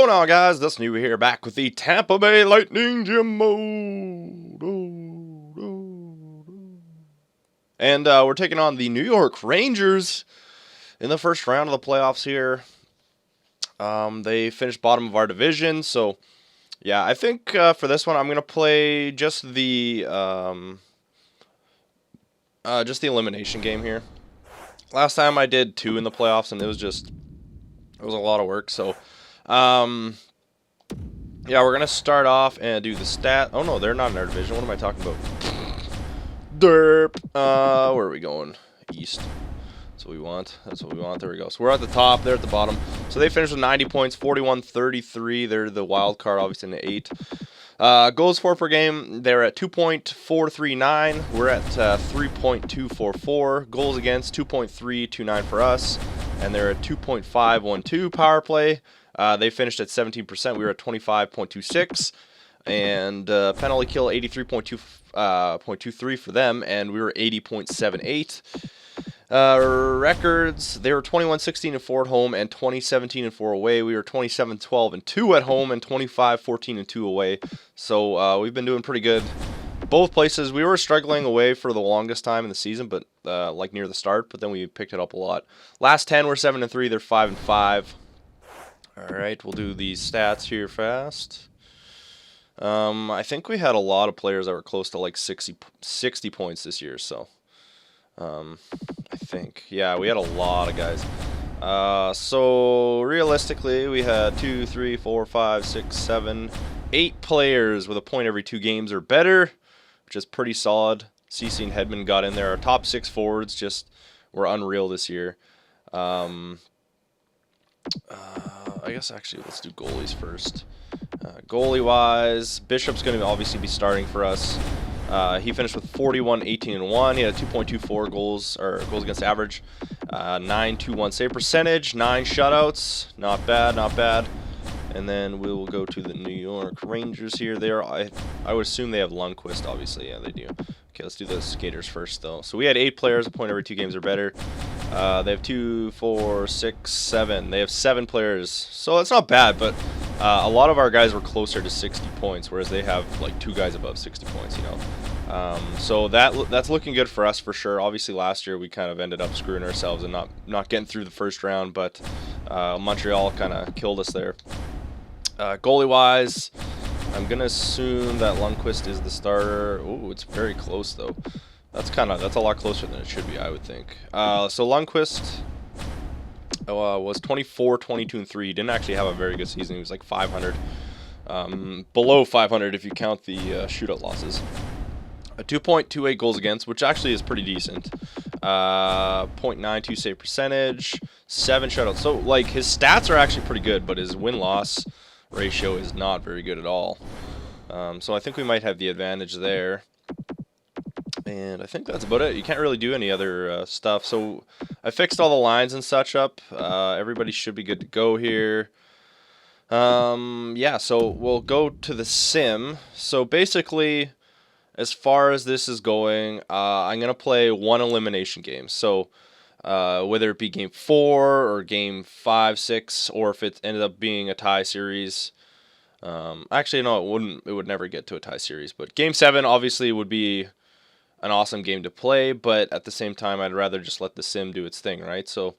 going on, guys? Dustin Huber here, back with the Tampa Bay Lightning Gym Mode. And we're taking on the New York Rangers in the first round of the playoffs here. They finished bottom of our division, so yeah, I think for this one I'm gonna play just the elimination game here. Last time I did 2 in the playoffs, and it was a lot of work. So, yeah, we're gonna start off and do the stat. Oh no, they're not in our division. What am I talking about? Derp. Where are we going? East. That's what we want. That's what we want. There we go. So we're at the top. They're at the bottom. So they finished with 90 points, 41-33. They're the wild card, obviously, in the 8. Goals for per game, they're at 2.439. We're at 3.244. Goals against, 2.329 for us. And they're at 2.512 power play. They finished at 17%. We were at 25.26. And penalty kill, 83.23 for them. And we were 80.78. Records, they were 21-16-4 at home and 20-17-4 away. We were 27-12-2 at home and 25-14-2 away. So we've been doing pretty good both places. We were struggling away for the longest time in the season, but like near the start, but then we picked it up a lot. Last 10 we're 7-3, they're 5-5. All right, we'll do these stats here fast. I think we had a lot of players that were close to like 60 points this year, so I think, yeah, we had a lot of guys. So realistically, we had 2, 3, 4, 5, 6, 7, 8 players with a point every 2 games or better, which is pretty solid. CC and Hedman got in there. Our top 6 forwards just were unreal this year. I guess actually let's do goalies first. Goalie-wise, Bishop's going to obviously be starting for us. He finished with 41-18-1. He had a 2.24 goals against average, 9.21 save percentage, 9 shutouts. Not bad, not bad. And then we will go to the New York Rangers here. I would assume they have Lundqvist, obviously. Yeah, they do. Okay, let's do the skaters first, though. So we had 8 players, a point every 2 games or better. They have 2, 4, 6, 7. They have 7 players. So that's not bad, but a lot of our guys were closer to 60 points, whereas they have like 2 guys above 60 points, you know. So that's looking good for us for sure. Obviously, last year we kind of ended up screwing ourselves and not getting through the first round, but Montreal kind of killed us there. Goalie-wise, I'm going to assume that Lundqvist is the starter. Ooh, it's very close, though. That's a lot closer than it should be, I would think. So Lundqvist was 24, 22, and 3. He didn't actually have a very good season. He was like 500. Below 500 if you count the shootout losses. A 2.28 goals against, which actually is pretty decent. 0.92 save percentage, 7 shutouts. So, like, his stats are actually pretty good, but his win-loss ratio is not very good at all. So I think we might have the advantage there. And I think that's about it. You can't really do any other stuff. So I fixed all the lines and such up. Everybody should be good to go here. Yeah, so we'll go to the sim. So basically, as far as this is going, I'm going to play 1 elimination game. So whether it be game 4 or game 5, 6, or if it ended up being a tie series. Actually, no, it wouldn't. It would never get to a tie series. But game 7 obviously would be an awesome game to play. But at the same time, I'd rather just let the sim do its thing, right? So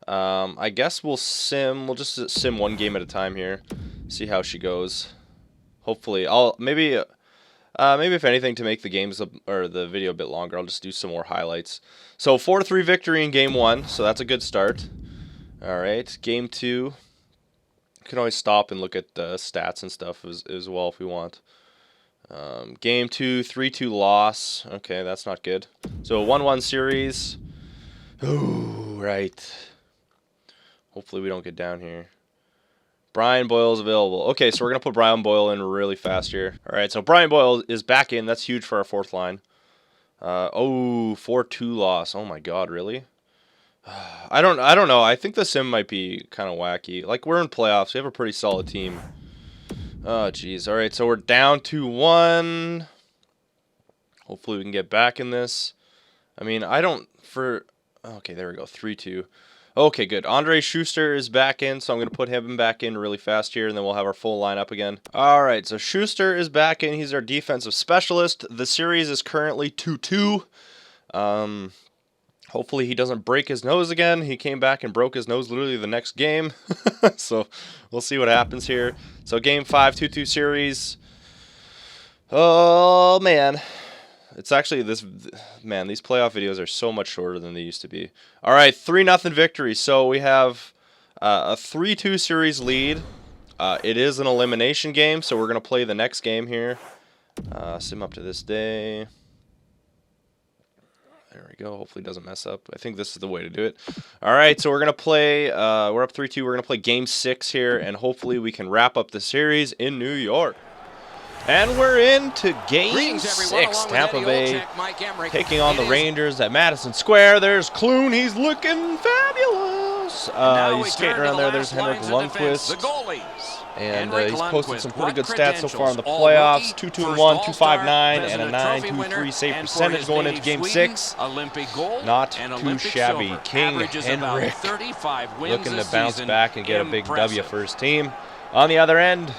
I guess we'll just sim 1 game at a time here. See how she goes. Hopefully, maybe if anything, to make the games or the video a bit longer, I'll just do some more highlights. So 4-3 victory in game 1, so that's a good start. All right, game 2. You can always stop and look at the stats and stuff as well if we want. Game 2, 3-2 loss. Okay, that's not good. So a 1-1 series. Ooh, right. Hopefully we don't get down here. Brian Boyle's available. Okay, so we're going to put Brian Boyle in really fast here. All right, so Brian Boyle is back in. That's huge for our 4th line. 4-2 loss. Oh my God, really? I don't know. I think the sim might be kind of wacky. Like, we're in playoffs. We have a pretty solid team. Oh, jeez. All right, so we're down 2-1. Hopefully we can get back in this. I mean, okay, there we go. 3-2. Okay, good. Andre Schuster is back in, so I'm going to put him back in really fast here, and then we'll have our full lineup again. All right, so Schuster is back in. He's our defensive specialist. The series is currently 2-2. Hopefully he doesn't break his nose again. He came back and broke his nose literally the next game. So we'll see what happens here. So game 5, 2-2 series. Oh, man. It's actually these playoff videos are so much shorter than they used to be. All right, 3-0 victory. So we have a 3-2 series lead. It is an elimination game, so we're going to play the next game here. Sim up to this day. There we go. Hopefully it doesn't mess up. I think this is the way to do it. All right, so we're going to play, we're up 3-2. We're going to play game 6 here, and hopefully we can wrap up the series in New York. And we're into game 6. Tampa Bay taking on the Rangers at Madison Square. There's Clune. He's looking fabulous. He's skating around there. There's Henrik Lundqvist. And he's posted some pretty good stats so far in the playoffs. 2-2-1, 2.59, and a 9.23 save percentage going into Game 6. Not too shabby. King Henrik looking to bounce back and get a big W for his team. On the other end,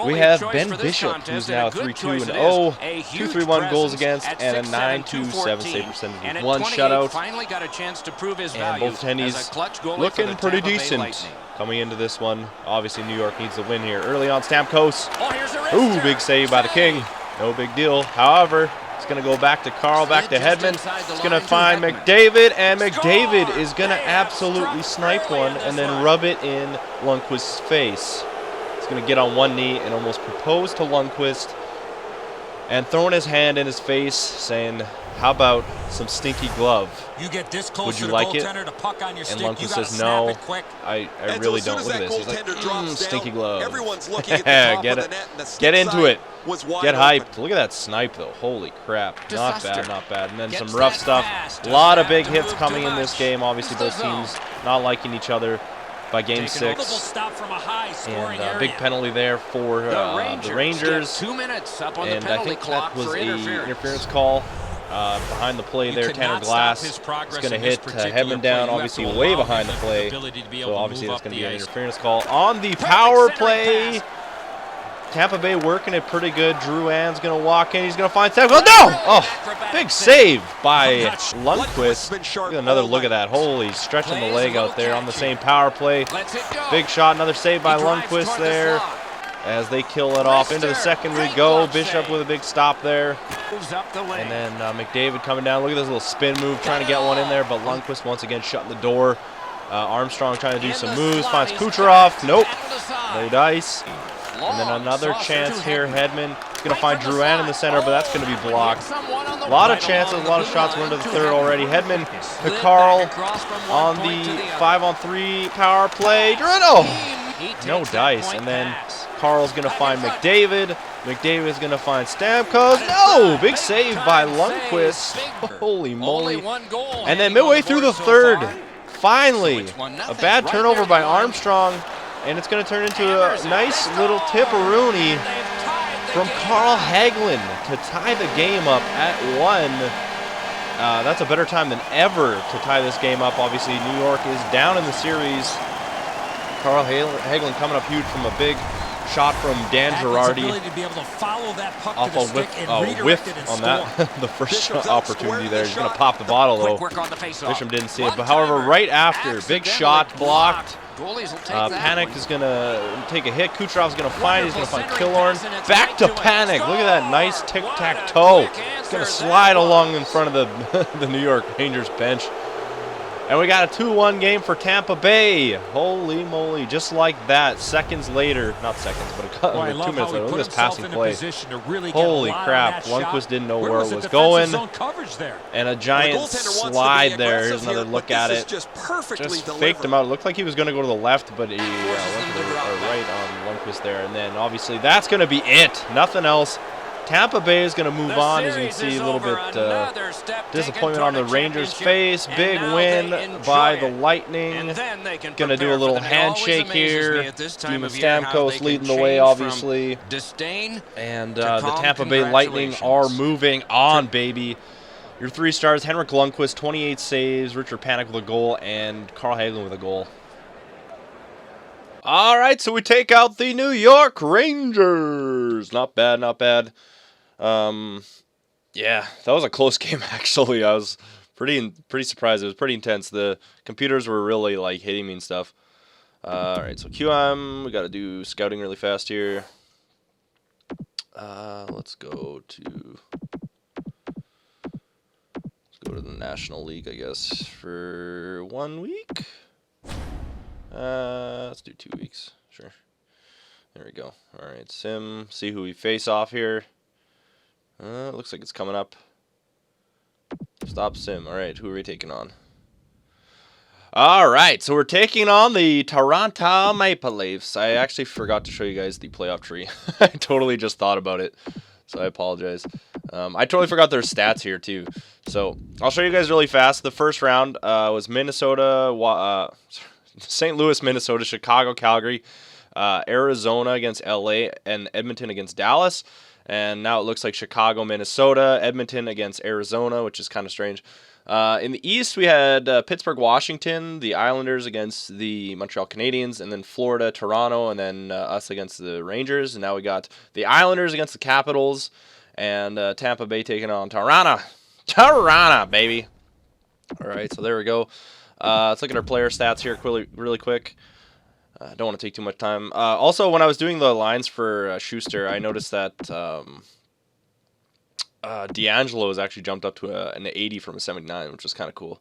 we have Ben Bishop, who's now 3-2-0, 2.31 goals against, and a 9.27 save percentage with 1 shutout. And both attendees looking pretty decent coming into this one. Obviously, New York needs to win here. Early on, Stamkos. Ooh, big save by the King. No big deal. However, it's going to go back to Carl, back to Hedman. It's going to find McDavid, and McDavid is going to absolutely snipe one and then rub it in Lundqvist's face. He's going to get on one knee and almost propose to Lundqvist and throwing his hand in his face, saying, "How about some stinky glove? You get this close Would you to like the it?" goaltender to puck on your And stick, Lundqvist says, "No, I really don't." Look at this. He's like, stinky glove. Everyone's looking at the top of the net, and the Get into it. Was wide Get open. hyped. Look at that snipe, though. Holy crap. Not bad, not bad. And then some rough stuff. A lot of big hits coming in this game. Obviously, both teams not liking each other by game 6. And big penalty there for the Rangers. 2 minutes up on And the I penalty think clock that was for a interference. interference call. Behind the play there, Tanner Glass is going to hit Hedman down, obviously way behind the play. So obviously that's going to be an interference call. On the power play, Tampa Bay working it pretty good. Drew Ann's going to walk in. He's going to find Stamkos. Oh, no! Oh, big save by Lundqvist. Look at another look at that. Holy, stretching the leg out there on the same power play. Big shot, another save by Lundqvist there. As they kill it off. Into the second we go. Bishop with a big stop there. And then McDavid coming down. Look at this little spin move, trying to get one in there, but Lundqvist once again shutting the door. Armstrong trying to do some moves. Finds Kucherov. Nope. No dice. And then another chance here. Hedman is going to find Drew Ann in the center, but that's going to be blocked. A lot of chances, a lot of shots. We're into the third already. Hedman to Carl on the 5-on-3 power play. No dice. And then Carl's going to find McDavid. McDavid is going to find Stamkos. No! Big save by Lundqvist. Holy moly. And then midway through the third, finally, a bad turnover by Armstrong. And it's going to turn into a nice little tip-a-rooney from Carl Hagelin to tie the game up at 1. That's a better time than ever to tie this game up. Obviously, New York is down in the series. Carl Hagelin coming up huge from a big shot from Dan Girardi. Off a whiff on that. The first opportunity there. He's going to pop the bottle, though. Bishop didn't see it. But however, right after, big shot blocked. Panic is going to take a hit. Kucherov's going to find. He's going to find Killorn. Back to Panic. Look at that nice tic-tac-toe. He's going to slide along in front of the New York Rangers bench. And we got a 2-1 game for Tampa Bay. Holy moly, just like that. Seconds later, not seconds, but 2 minutes later. Look at this passing play. Holy crap, Lundqvist didn't know where it was going. And a giant slide there. Here's another look at it. Just faked him out. It looked like he was going to go to the left, but he went to the right on Lundqvist there. And then obviously that's going to be it. Nothing else. Tampa Bay is going to move on. As you can see, a little bit disappointment on the Rangers' face. Big win by the Lightning. Going to do a little handshake here. Steven Stamkos leading the way, obviously. And the Tampa Bay Lightning are moving on, baby. Your 3 stars, Henrik Lundqvist, 28 saves, Richard Panik with a goal, and Carl Hagelin with a goal. All right, so we take out the New York Rangers. Not bad, not bad. Yeah, that was a close game, actually. I was pretty surprised. It was pretty intense. The computers were really, like, hitting me and stuff. All right, so QM, we got to do scouting really fast here. Let's go to the National League, I guess, for 1 week. Let's do 2 weeks. Sure. There we go. All right, sim. See who we face off here. Looks like it's coming up. Stop sim. All right, who are we taking on? All right, so we're taking on the Toronto Maple Leafs. I actually forgot to show you guys the playoff tree. I totally just thought about it, so I apologize. I totally forgot their stats here, too. So I'll show you guys really fast. The first round was Minnesota, St. Louis, Minnesota, Chicago, Calgary, Arizona against LA, and Edmonton against Dallas. And now it looks like Chicago, Minnesota, Edmonton against Arizona, which is kind of strange. In the East, we had Pittsburgh, Washington, the Islanders against the Montreal Canadiens, and then Florida, Toronto, and then us against the Rangers. And now we got the Islanders against the Capitals, and Tampa Bay taking on Toronto. Toronto, baby. All right, so there we go. Let's look at our player stats here really quick. I don't want to take too much time. Also, when I was doing the lines for Schuster, I noticed that D'Angelo has actually jumped up to an 80 from a 79, which is kind of cool.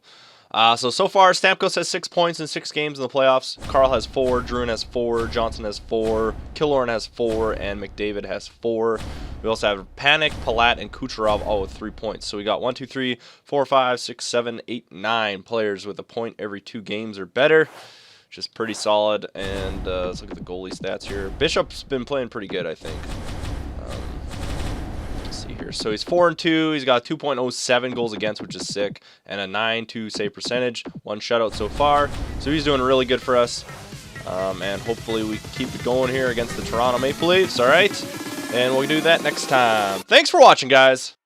So far, Stamkos has 6 points in 6 games in the playoffs. Carl has 4, Druin has 4, Johnson has 4, Killorn has 4, and McDavid has 4. We also have Panik, Palat, and Kucherov all with 3 points. So we got 1, 2, 3, 4, 5, 6, 7, 8, 9 players with a point every 2 games or better, which is pretty solid. And let's look at the goalie stats here. Bishop's been playing pretty good, I think. Let's see here. So he's 4-2. He's got 2.07 goals against, which is sick, and a 9.2 save percentage. 1 shutout so far. So he's doing really good for us. And hopefully we can keep it going here against the Toronto Maple Leafs. All right, and we'll do that next time. Thanks for watching, guys.